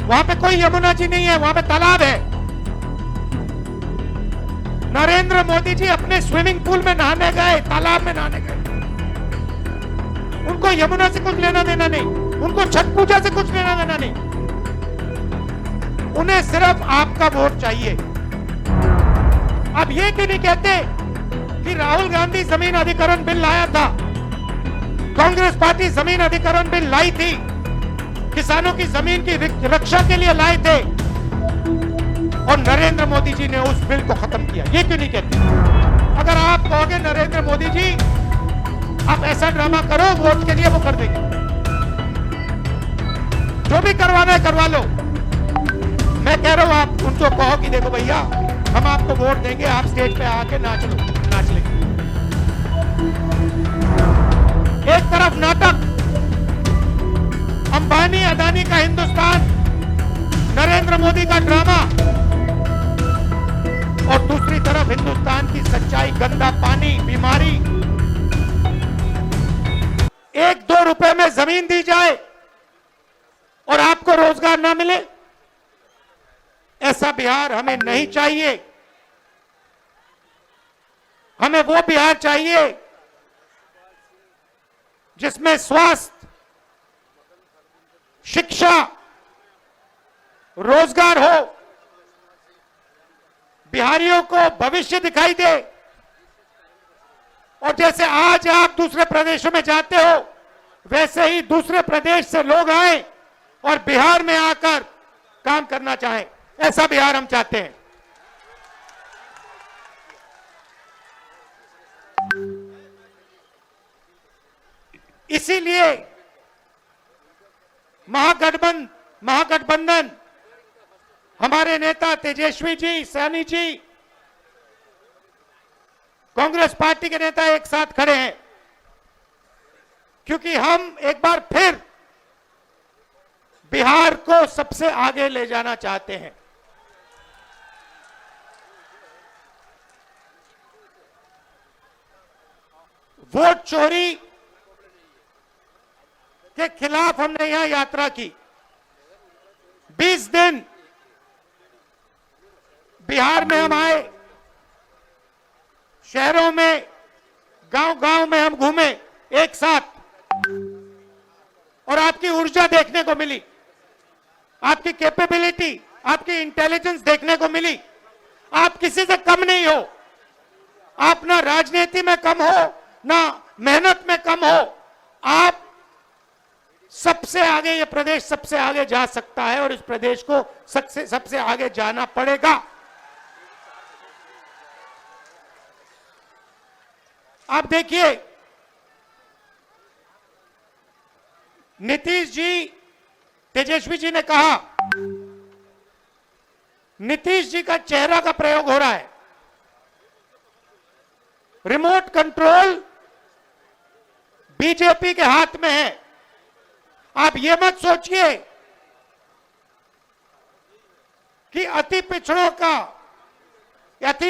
वहां पे कोई यमुना जी नहीं है, वहां पे तालाब है। नरेंद्र मोदी जी अपने स्विमिंग पूल में नहाने गए, तालाब में नहाने गए। उनको यमुना से कुछ लेना देना नहीं, उनको छठ पूजा से कुछ लेना देना नहीं। उन्हें सिर्फ आपका वोट चाहिए। अब ये क्यों नहीं कहते कि राहुल गांधी जमीन अधिग्रहण बिल लाया था, कांग्रेस पार्टी जमीन अधिग्रहण बिल लाई थी, किसानों की जमीन की रक्षा के लिए लाए थे, और नरेंद्र मोदी जी ने उस बिल को खत्म किया। ये क्यों नहीं कहते? अगर आप कहोगे नरेंद्र मोदी जी आप ऐसा ड्रामा करो वोट के लिए, वो कर देंगे। जो भी करवाना है करवा लो। मैं कह रहा हूं आप उनको कहो कि देखो भैया हम आपको वोट देंगे, आप स्टेज पे आके नाच लो, नाच लेंगे। एक तरफ नाटक, अंबानी अदानी का हिंदुस्तान, नरेंद्र मोदी का ड्रामा, और दूसरी तरफ हिंदुस्तान की सच्चाई, गंदा पानी, बीमारी। 1-2 रुपए में जमीन दी जाए और आपको रोजगार ना मिले, ऐसा बिहार हमें नहीं चाहिए। हमें वो बिहार चाहिए जिसमें स्वास्थ्य, शिक्षा, रोजगार हो, बिहारियों को भविष्य दिखाई दे। और जैसे आज आप दूसरे प्रदेशों में जाते हो, वैसे ही दूसरे प्रदेश से लोग आए और बिहार में आकर काम करना चाहें। ऐसा बिहार हम चाहते हैं। इसीलिए महागठबंधन हमारे नेता तेजस्वी जी, सैनी जी, कांग्रेस पार्टी के नेता एक साथ खड़े हैं, क्योंकि हम एक बार फिर बिहार को सबसे आगे ले जाना चाहते हैं। वोट चोरी के खिलाफ हमने यहां यात्रा की। 20 दिन बिहार में हम आए, शहरों में, गांव-गांव में हम घूमे एक साथ, और आपकी ऊर्जा देखने को मिली, आपकी कैपेबिलिटी, आपकी इंटेलिजेंस देखने को मिली। आप किसी से कम नहीं हो, आप ना राजनीति में कम हो, ना मेहनत में कम हो। आप सबसे आगे, ये प्रदेश सबसे आगे जा सकता है और इस प्रदेश को सबसे आगे जाना पड़ेगा। आप देखिए, नीतीश जी, तेजस्वी जी ने कहा, नीतीश जी का चेहरा का प्रयोग हो रहा है। रिमोट कंट्रोल बीजेपी के हाथ में है। आप ये मत सोचिए कि अति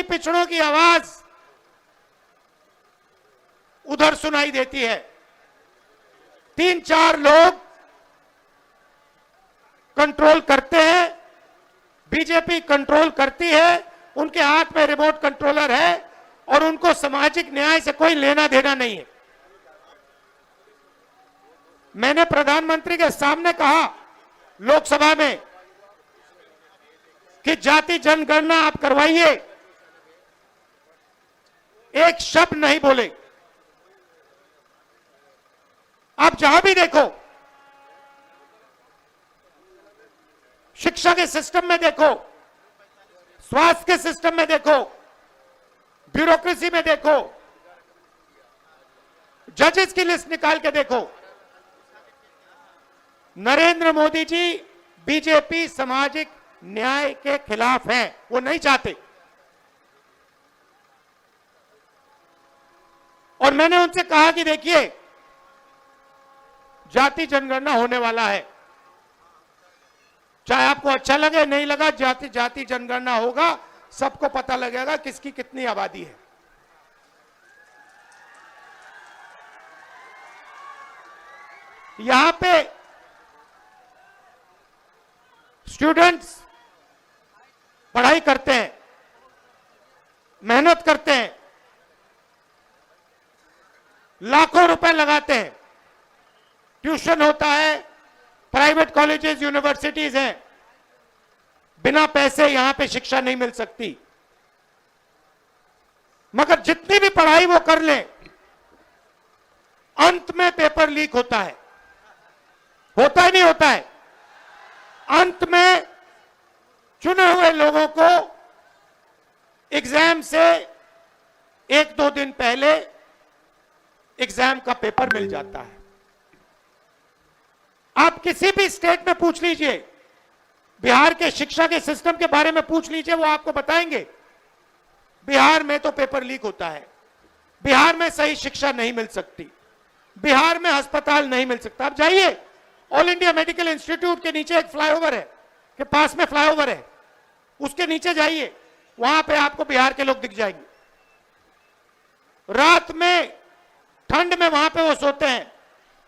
पिछड़ों की आवाज उधर सुनाई देती है। 3-4 लोग कंट्रोल करते हैं, बीजेपी कंट्रोल करती है, उनके हाथ में रिमोट कंट्रोलर है और उनको सामाजिक न्याय से कोई लेना देना नहीं है। मैंने प्रधानमंत्री के सामने कहा लोकसभा में कि जाति जनगणना आप करवाइए, एक शब्द नहीं बोले। आप जहां भी देखो, शिक्षा के सिस्टम में देखो, स्वास्थ्य के सिस्टम में देखो, ब्यूरोक्रेसी में देखो, जजेस की लिस्ट निकाल के देखो, नरेंद्र मोदी जी बीजेपी सामाजिक न्याय के खिलाफ हैं। वो नहीं चाहते। और मैंने उनसे कहा कि देखिए, जाति जनगणना होने वाला है, चाहे आपको अच्छा लगे नहीं लगा, जाति जनगणना होगा, सबको पता लगेगा किसकी कितनी आबादी है। यहां पे स्टूडेंट्स पढ़ाई करते हैं, मेहनत करते हैं, लाखों रुपए लगाते हैं, ट्यूशन होता है, प्राइवेट कॉलेजेस यूनिवर्सिटीज हैं, बिना पैसे यहां पे शिक्षा नहीं मिल सकती। मगर जितनी भी पढ़ाई वो कर ले, अंत में पेपर लीक होता है। होता ही नहीं होता है? अंत में चुने हुए लोगों को एग्जाम से 1-2 दिन पहले एग्जाम का पेपर मिल जाता है। आप किसी भी स्टेट में पूछ लीजिए, बिहार के शिक्षा के सिस्टम के बारे में पूछ लीजिए, वो आपको बताएंगे बिहार में तो पेपर लीक होता है, बिहार में सही शिक्षा नहीं मिल सकती, बिहार में अस्पताल नहीं मिल सकता। आप जाइए, ऑल इंडिया मेडिकल इंस्टीट्यूट के नीचे एक फ्लाईओवर है, के पास में फ्लाईओवर है, उसके नीचे जाइए, वहां पे आपको बिहार के लोग दिख जाएंगे। रात में ठंड में वहां पे वो सोते हैं।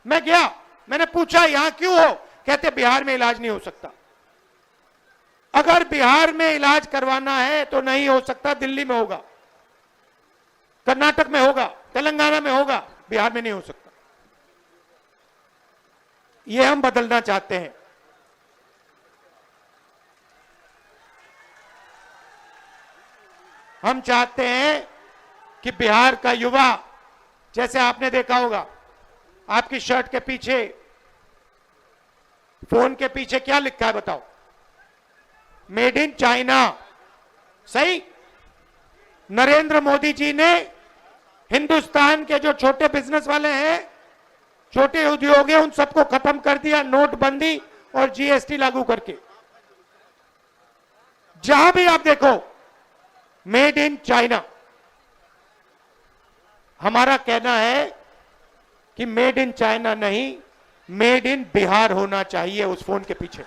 मैं गया, मैंने पूछा यहां क्यों हो? कहते बिहार में इलाज नहीं हो सकता। अगर बिहार में इलाज करवाना है तो नहीं हो सकता, दिल्ली में होगा, कर्नाटक में होगा, तेलंगाना में होगा, बिहार में नहीं हो सकता। ये हम बदलना चाहते हैं। हम चाहते हैं कि बिहार का युवा, जैसे आपने देखा होगा आपकी शर्ट के पीछे, फोन के पीछे क्या लिखा है बताओ? Made in China. सही? नरेंद्र मोदी जी ने हिंदुस्तान के जो छोटे बिजनेस वाले हैं, छोटे उद्योग हैं, उन सबको खत्म कर दिया नोटबंदी और जीएसटी लागू करके। जहां भी आप देखो मेड इन चाइना। हमारा कहना है कि मेड इन चाइना नहीं, मेड इन बिहार होना चाहिए उस फोन के पीछे।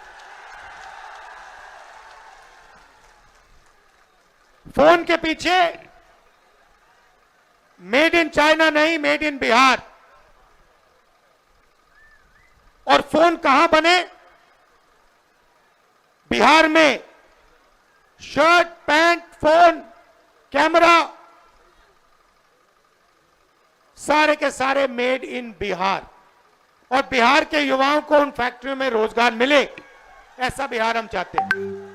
फोन के पीछे मेड इन चाइना नहीं, मेड इन बिहार। और फोन कहां बने? बिहार में। शर्ट, पैंट, फोन, कैमरा, सारे के सारे मेड इन बिहार। और बिहार के युवाओं को उन फैक्ट्रियों में रोजगार मिले, ऐसा बिहार हम चाहते हैं।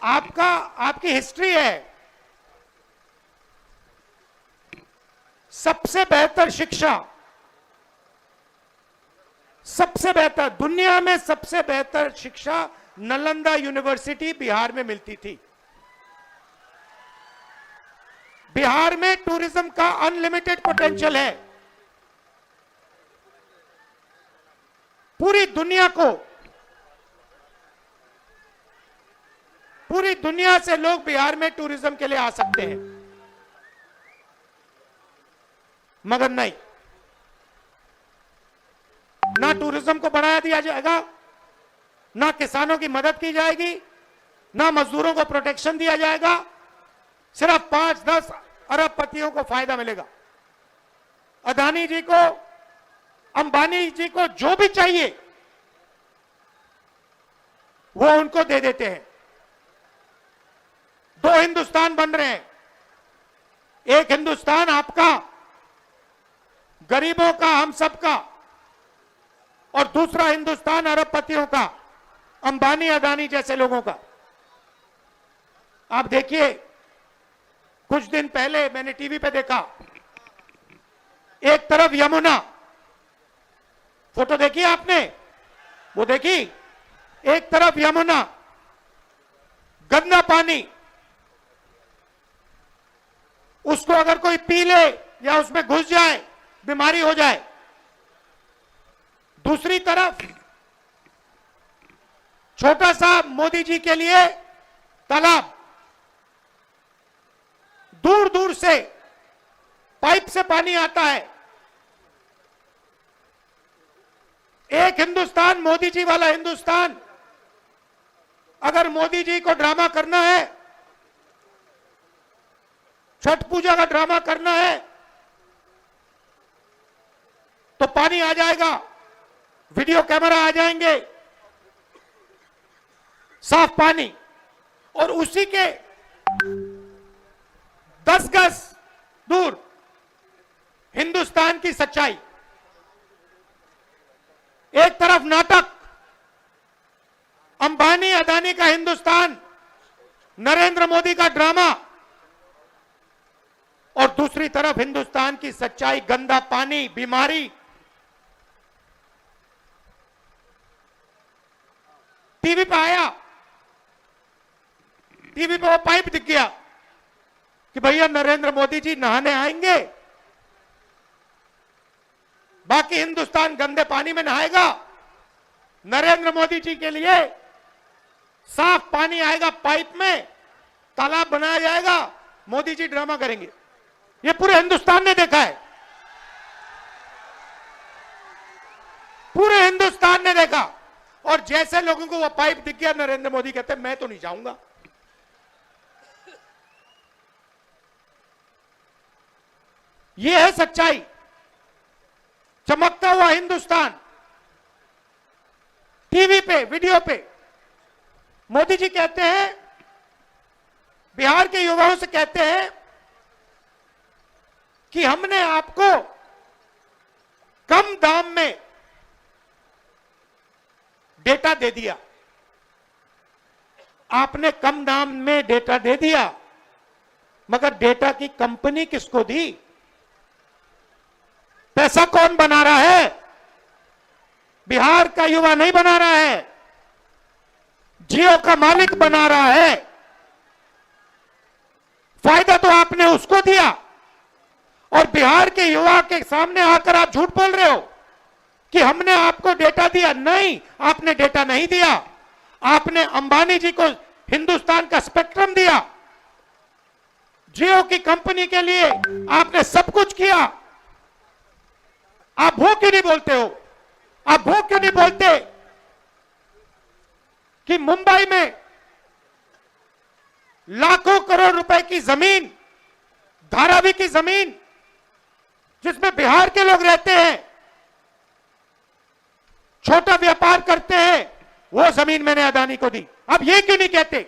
आपकी हिस्ट्री है। सबसे बेहतर शिक्षा, सबसे बेहतर, दुनिया में सबसे बेहतर शिक्षा नालंदा यूनिवर्सिटी बिहार में मिलती थी। बिहार में टूरिज्म का अनलिमिटेड पोटेंशियल है। पूरी दुनिया से लोग बिहार में टूरिज्म के लिए आ सकते हैं। मगर नहीं, ना टूरिज्म को बढ़ाया दिया जाएगा, ना किसानों की मदद की जाएगी, ना मजदूरों को प्रोटेक्शन दिया जाएगा। सिर्फ 5-10 अरबपतियों को फायदा मिलेगा। अदानी जी को, अंबानी जी को जो भी चाहिए वो उनको दे देते हैं। 2 हिंदुस्तान बन रहे हैं। एक हिंदुस्तान आपका, गरीबों का, हम सबका, और दूसरा हिंदुस्तान अरबपतियों का, अंबानी अदानी जैसे लोगों का। आप देखिए, कुछ दिन पहले मैंने टीवी पे देखा, एक तरफ यमुना, फोटो देखी आपने? वो देखी? एक तरफ यमुना, गंदा पानी, उसको अगर कोई पी ले या उसमें घुस जाए बीमारी हो जाए। दूसरी तरफ छोटा सा मोदी जी के लिए तालाब, दूर दूर से पाइप से पानी आता है। एक हिंदुस्तान, मोदी जी वाला हिंदुस्तान। अगर मोदी जी को ड्रामा करना है, छठ पूजा का ड्रामा करना है, तो पानी आ जाएगा, वीडियो कैमरा आ जाएंगे, साफ पानी, और उसी के 10 गज दूर हिंदुस्तान की सच्चाई। एक तरफ नाटक, अंबानी अदानी का हिंदुस्तान, नरेंद्र मोदी का ड्रामा, और दूसरी तरफ हिंदुस्तान की सच्चाई, गंदा पानी, बीमारी। टीवी पे आया, टीवी पे वो पाइप दिख गया कि भैया नरेंद्र मोदी जी नहाने आएंगे, बाकी हिंदुस्तान गंदे पानी में नहाएगा। नरेंद्र मोदी जी के लिए साफ पानी आएगा पाइप में, तालाब बनाया जाएगा, मोदी जी ड्रामा करेंगे। ये पूरे हिंदुस्तान ने देखा है, पूरे हिंदुस्तान ने देखा। और जैसे लोगों को वो पाइप दिख गया, नरेंद्र मोदी कहते मैं तो नहीं जाऊंगा। ये है सच्चाई, चमकता हुआ हिंदुस्तान। टीवी पे, वीडियो पे मोदी जी कहते हैं, बिहार के युवाओं से कहते हैं कि हमने आपको कम दाम में डेटा दे दिया। आपने कम दाम में डेटा दे दिया, मगर डेटा की कंपनी किसको दी? पैसा कौन बना रहा है? बिहार का युवा नहीं बना रहा है, जियो का मालिक बना रहा है। फायदा तो आपने उसको दिया, और बिहार के युवा के सामने आकर आप झूठ बोल रहे हो कि हमने आपको डेटा दिया। नहीं, आपने डेटा नहीं दिया। आपने अंबानी जी को हिंदुस्तान का स्पेक्ट्रम दिया, जियो की कंपनी के लिए आपने सब कुछ किया। आप वो क्यों नहीं बोलते हो? आप वो क्यों नहीं बोलते कि मुंबई में लाखों करोड़ रुपए की जमीन, धारावी की जमीन, जिसमें बिहार के लोग रहते हैं, छोटा व्यापार करते हैं, वो जमीन मैंने अदानी को दी। अब ये क्यों नहीं कहते?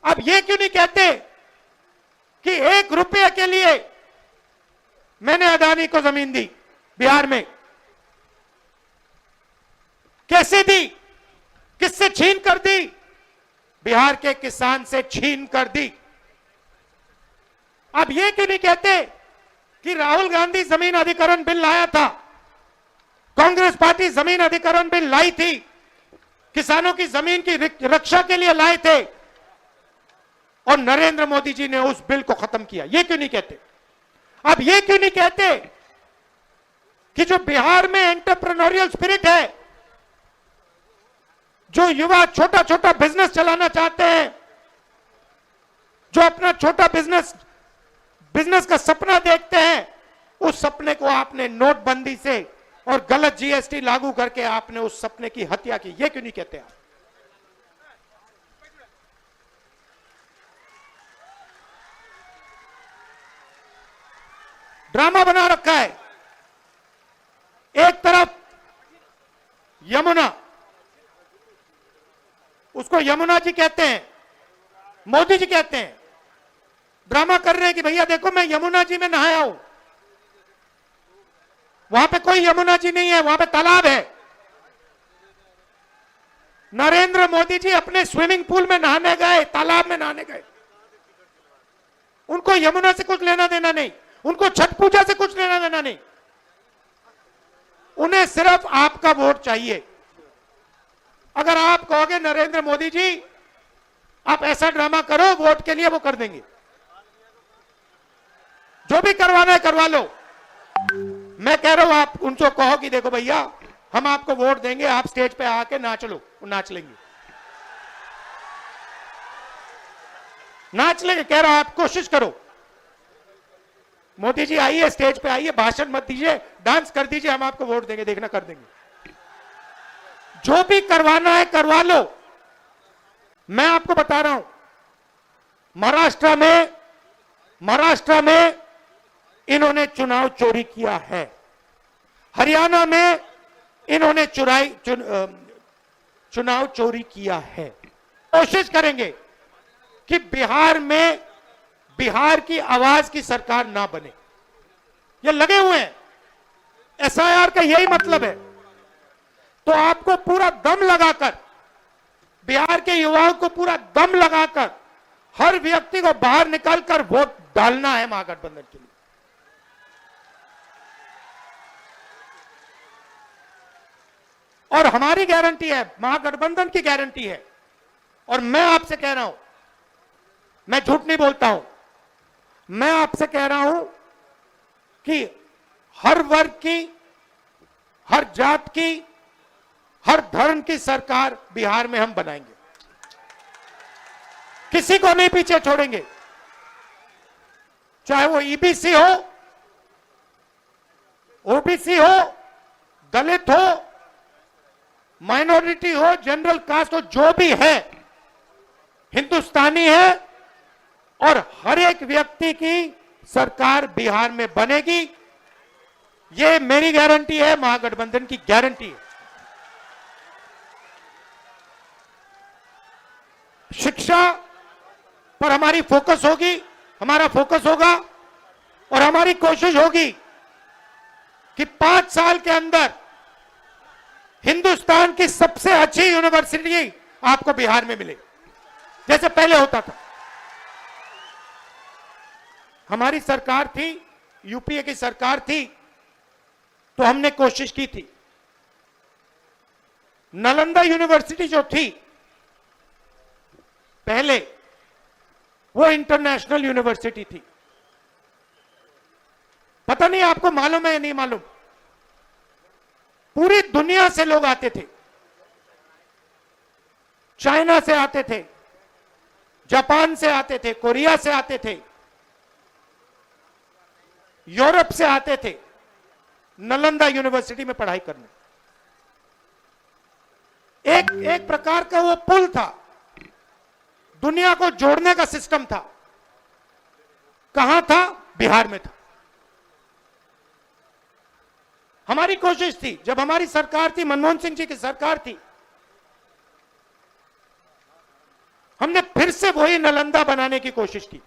अब ये क्यों नहीं कहते कि 1 रुपये के लिए मैंने अदानी को जमीन दी बिहार में? कैसे दी? किससे छीन कर दी? बिहार के किसान से छीन कर दी। अब ये क्यों नहीं कहते कि राहुल गांधी जमीन अधिग्रहण बिल लाया था, कांग्रेस पार्टी जमीन अधिग्रहण बिल लाई थी, किसानों की जमीन की रक्षा के लिए लाए थे, और नरेंद्र मोदी जी ने उस बिल को खत्म किया? ये क्यों नहीं कहते? अब ये क्यों नहीं कहते कि जो बिहार में एंटरप्रेन्योरियल स्पिरिट है, जो युवा छोटा छोटा बिजनेस चलाना चाहते हैं, जो अपना छोटा बिजनेस का सपना देखते हैं, उस सपने को आपने नोटबंदी से और गलत जीएसटी लागू करके आपने उस सपने की हत्या की? ये क्यों नहीं कहते आप? ड्रामा बना रखा है। एक तरफ यमुना, उसको यमुना जी कहते हैं, मोदी जी कहते हैं, ड्रामा कर रहे हैं कि भैया देखो मैं यमुना जी में नहाया हूं। वहां पे कोई यमुना जी नहीं है, वहां पे तालाब है। नरेंद्र मोदी जी अपने स्विमिंग पूल में नहाने गए, तालाब में नहाने गए। उनको यमुना से कुछ लेना देना नहीं, उनको छठ पूजा से कुछ लेना देना नहीं। उन्हें सिर्फ आपका वोट चाहिए। अगर आप कहोगे नरेंद्र मोदी जी आप ऐसा ड्रामा करो वोट के लिए, वो कर देंगे। जो भी करवाना है करवा लो। मैं कह रहा हूं आप उनको कहो कि देखो भैया हम आपको वोट देंगे, आप स्टेज पे आके नाच लो, वो नाच लेंगे, नाच लेंगे। कह रहा हूं आप कोशिश करो, मोदी जी आइए स्टेज पे आइए, भाषण मत दीजिए, डांस कर दीजिए, हम आपको वोट देंगे, देखना कर देंगे। जो भी करवाना है करवा लो। मैं आपको बता रहा हूं, महाराष्ट्र में इन्होंने चुनाव चोरी किया है, हरियाणा में इन्होंने चुनाव चोरी किया है। कोशिश करेंगे कि बिहार में बिहार की आवाज की सरकार ना बने। ये लगे हुए हैं, एसआईआर का यही मतलब है। तो आपको पूरा दम लगाकर, बिहार के युवाओं को पूरा दम लगाकर हर व्यक्ति को बाहर निकालकर वोट डालना है महागठबंधन के लिए। और हमारी गारंटी है, महागठबंधन की गारंटी है। और मैं आपसे कह रहा हूं, मैं झूठ नहीं बोलता हूं, मैं आपसे कह रहा हूं कि हर वर्ग की, हर जात की, हर धर्म की सरकार बिहार में हम बनाएंगे। किसी को नहीं पीछे छोड़ेंगे, चाहे वो ईबीसी हो, ओबीसी हो, दलित हो, माइनॉरिटी हो, जनरल कास्ट हो, जो भी है हिंदुस्तानी है। और हर एक व्यक्ति की सरकार बिहार में बनेगी, ये मेरी गारंटी है, महागठबंधन की गारंटी है। शिक्षा पर हमारी फोकस होगी, हमारा फोकस होगा और हमारी कोशिश होगी कि 5 साल के अंदर हिंदुस्तान की सबसे अच्छी यूनिवर्सिटी आपको बिहार में मिले, जैसे पहले होता था। हमारी सरकार थी, यूपीए की सरकार थी, तो हमने कोशिश की थी। नालंदा यूनिवर्सिटी जो थी पहले, वो इंटरनेशनल यूनिवर्सिटी थी। पता नहीं आपको मालूम है या नहीं मालूम, पूरी दुनिया से लोग आते थे। चाइना से आते थे, जापान से आते थे, कोरिया से आते थे, यूरोप से आते थे नालंदा यूनिवर्सिटी में पढ़ाई करने। एक प्रकार का वो पुल था, दुनिया को जोड़ने का सिस्टम था। कहां था? बिहार में था। हमारी कोशिश थी, जब हमारी सरकार थी, मनमोहन सिंह जी की सरकार थी, हमने फिर से वही नालंदा बनाने की कोशिश की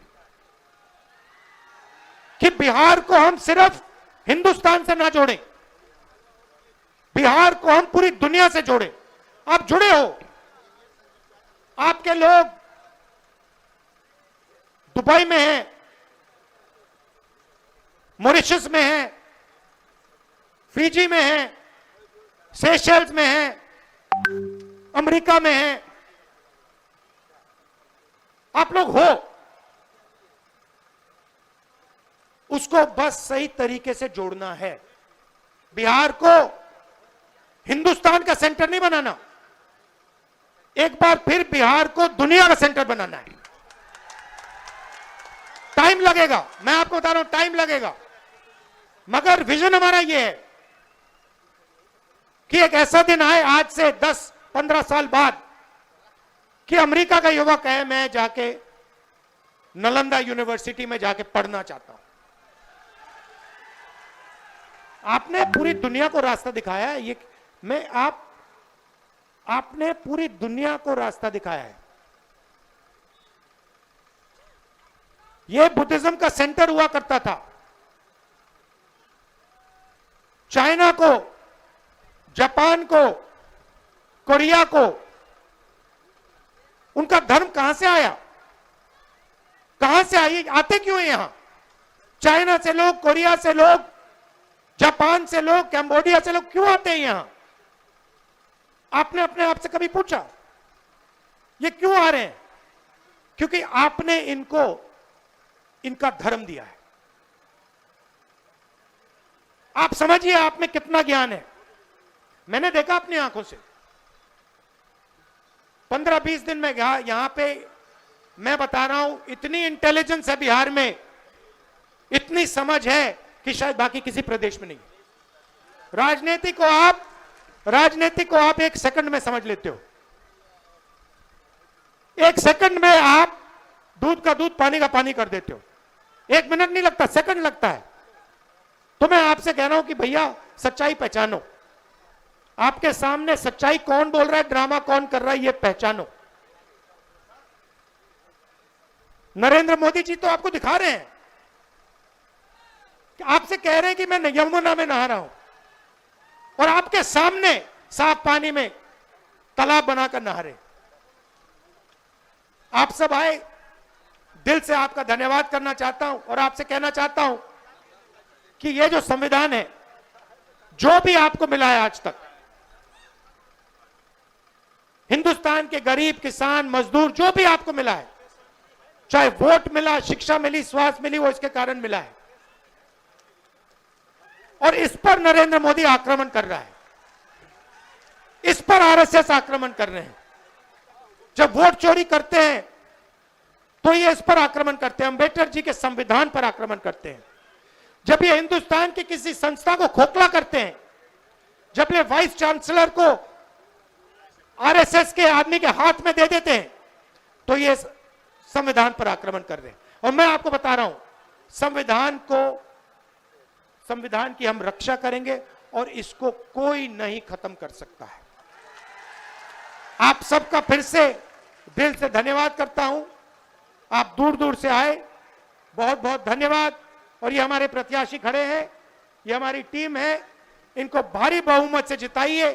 कि बिहार को हम सिर्फ हिंदुस्तान से ना जोड़ें, बिहार को हम पूरी दुनिया से जोड़ें। आप जुड़े हो, आपके लोग दुबई में हैं, मॉरिशस में हैं, फिजी में हैं, सेशल्स में हैं, अमेरिका में हैं। आप लोग हो, उसको बस सही तरीके से जोड़ना है। बिहार को हिंदुस्तान का सेंटर नहीं बनाना, एक बार फिर बिहार को दुनिया का सेंटर बनाना है। टाइम लगेगा, मैं आपको बता रहा हूं, टाइम लगेगा, मगर विजन हमारा यह है कि एक ऐसा दिन आए आज से 10-15 साल बाद कि अमेरिका का युवक है, मैं जाके नालंदा यूनिवर्सिटी में जाके पढ़ना चाहता हूं। आपने पूरी दुनिया को रास्ता दिखाया है, ये मैं आपने पूरी दुनिया को रास्ता दिखाया है। यह बुद्धिज्म का सेंटर हुआ करता था। चाइना को, जापान को, कोरिया को, उनका धर्म कहां से आया? कहां से आई? आते क्यों हैं यहां? चाइना से लोग, कोरिया से लोग, जापान से लोग, कैम्बोडिया से लोग क्यों आते हैं यहां? आपने अपने आप से कभी पूछा ये क्यों आ रहे हैं? क्योंकि आपने इनको इनका धर्म दिया है। आप समझिए आप में कितना ज्ञान है। मैंने देखा अपनी आंखों से, 15-20 दिन में यहां पे, मैं बता रहा हूं, इतनी इंटेलिजेंस है बिहार में, इतनी समझ है कि शायद बाकी किसी प्रदेश में नहीं। राजनीति को आप 1 सेकंड में समझ लेते हो। 1 सेकंड में आप दूध का दूध, पानी का पानी कर देते हो। 1 मिनट नहीं लगता, सेकंड लगता है। तो मैं आपसे कह रहा हूं कि भैया सच्चाई पहचानो। आपके सामने सच्चाई कौन बोल रहा है, ड्रामा कौन कर रहा है, ये पहचानो। नरेंद्र मोदी जी तो आपको दिखा रहे हैं कि आपसे कह रहे हैं कि मैं यमुना में नहा रहा हूं और आपके सामने साफ पानी में तालाब बनाकर नहा रहे। आप सब आए, दिल से आपका धन्यवाद करना चाहता हूं और आपसे कहना चाहता हूं कि यह जो संविधान है, जो भी आपको मिला है आज तक, हिंदुस्तान के गरीब, किसान, मजदूर, जो भी आपको मिला है, चाहे वोट मिला, शिक्षा मिली, स्वास्थ्य मिली, वो इसके कारण मिला है। और इस पर नरेंद्र मोदी आक्रमण कर रहा है, इस पर आरएसएस आक्रमण कर रहे हैं। जब वोट चोरी करते हैं तो ये इस पर आक्रमण करते हैं, अंबेडकर जी के संविधान पर आक्रमण करते हैं। जब ये हिंदुस्तान की किसी संस्था को खोखला करते हैं, जब ये वाइस चांसलर को आरएसएस के आदमी के हाथ में दे देते हैं, तो ये संविधान पर आक्रमण कर रहे हैं। और मैं आपको बता रहा हूं, संविधान की हम रक्षा करेंगे और इसको कोई नहीं खत्म कर सकता है। आप सबका फिर से दिल से धन्यवाद करता हूं। आप दूर दूर से आए, बहुत बहुत धन्यवाद। और ये हमारे प्रत्याशी खड़े हैं, ये हमारी टीम है, इनको भारी बहुमत से जिताइए।